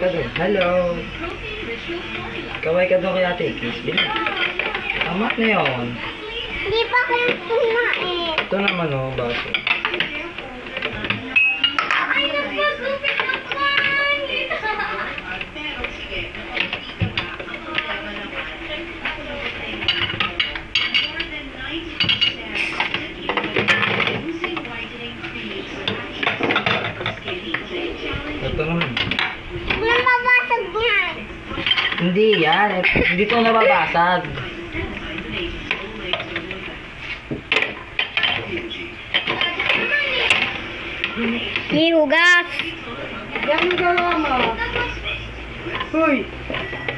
ka doon. Hello. Kaway ka doon kay Ate Kiss. Tama na yun. Hindi pa ko kumain. Ito naman o, baso. Ay, nagpagupit naman. Ito naman. Nababasag yan. Hindi yan. Hindi ito nababasag. Hihugas. Yan ang gawa mo. Hoy!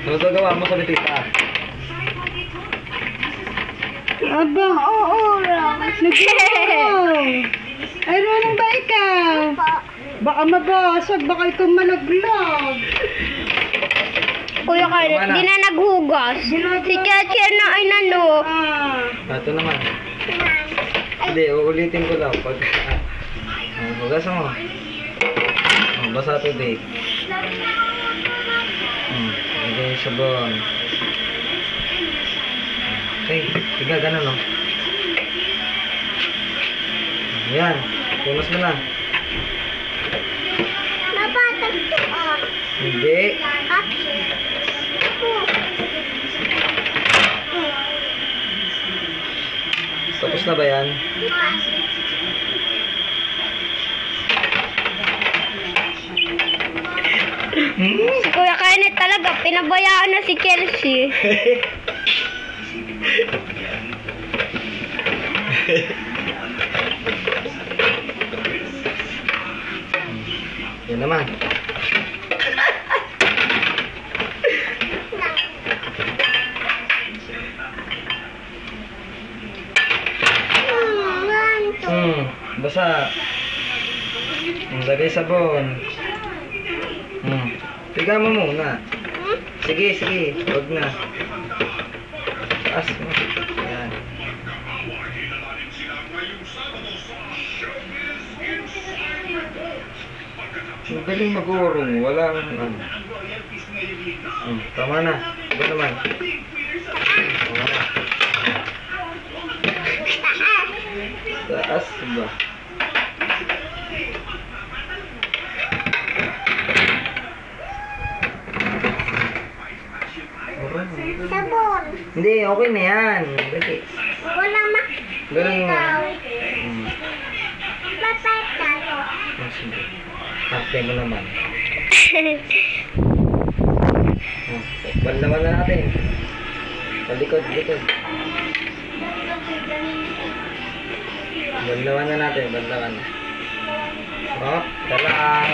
Ano ito gawa mo sa bitita? Abang, oo lang. Nagkaroon. Ay, runong ba ikaw? Baka mabasag, baka ikaw malaglag. Kuya Carlos, Tama na. di na naghugas. Si Chachi na ay nano. Ito naman. Hindi, uulitin ko lang. Pag... hugas mo. Basa ito, Dave. Lagay yung sabon. Okay, tiga, ganun, no? Ayan, punas mo na. Nabasag to ah. Hindi. Tapos na ba yan? Si Kuya Kenneth talaga, pinabayaan na si Chelsea. Yan naman. Basa. Lagay sabon. Tiga mo muna. Sige, sige. Huwag na. Taas mo. Yan. Magaling mag-urong. Wala nang ano. Tama na. Iba naman. Tama na. Taas ba? Sabon. Hindi, okay na yan. Dali. Wala ma... Galing mo. Papayat tayo. Sige. Hakte mo naman. Bandaman na natin. Palikod, likod. Bandaman na natin, bandaman. Oh, talang.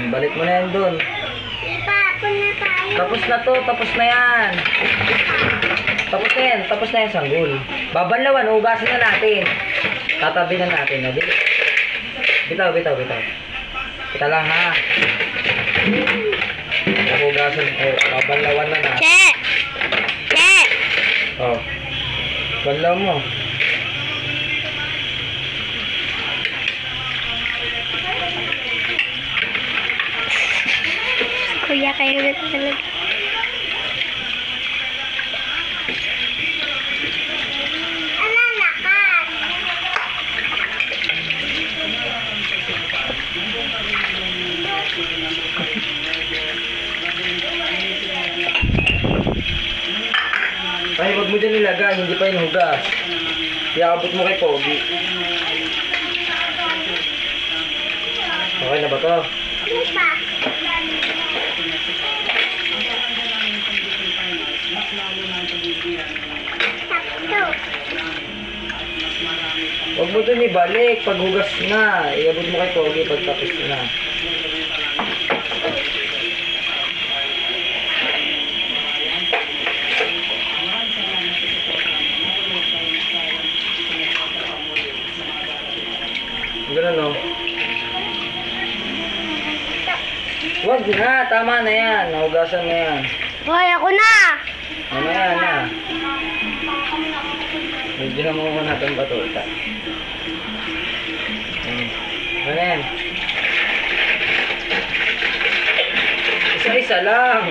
Balik mo na yan doon. Ipapon na tayo. Tapos na to, tapos na yan. Tapos na yan sanggol. Babanlawan, hugasin na natin. Tatabi na natin. No? Bitaw. Kita lang ha. Hugasin, babanlawan na natin. Che! Oh. Banlaw mo. Kuya Kenneth talaga. Ay, wag mo dyan nilagay, hindi pa yung hugas. Iabot mo kay Pogi. Okay na ba to? Ano pa? Sakto. Wag mo dun ibalik, pag hugas na. Iabot mo kay Pogi pag tapos na. Ganun, no? Wag na, tama na yan. Nahugasan na yan. Hoy, ako na! Mamaya na. Medyo na muna natin batuta. Ano yan? isa lang.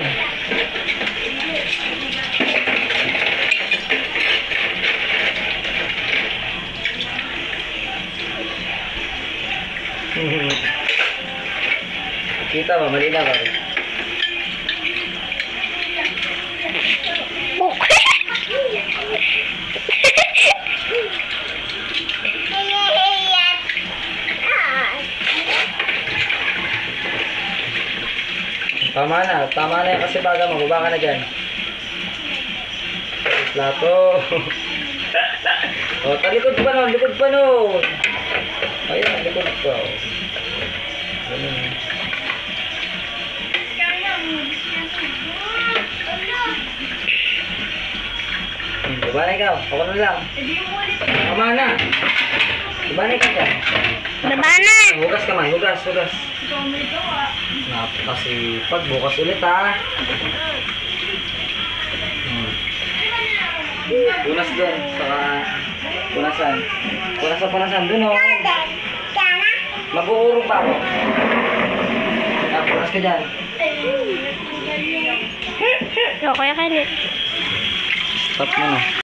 Kita ba? Mali na ba? Tama na yan kasi baga mababa ka na dyan. Plato. O, talikod pa nun, likod pa nun. Ayan, likod pa. Ganun. Diba na ikaw? Ako na lang. Tama na. Diba na ikaw? Baba na. Hugas ka man, hugas. Kasi pag bukas ulit ha. Punas doon. Saka punasan. Doon o. Mag-uurong pa ako. Punas ka dyan. Okay, kainit. Stop mo na.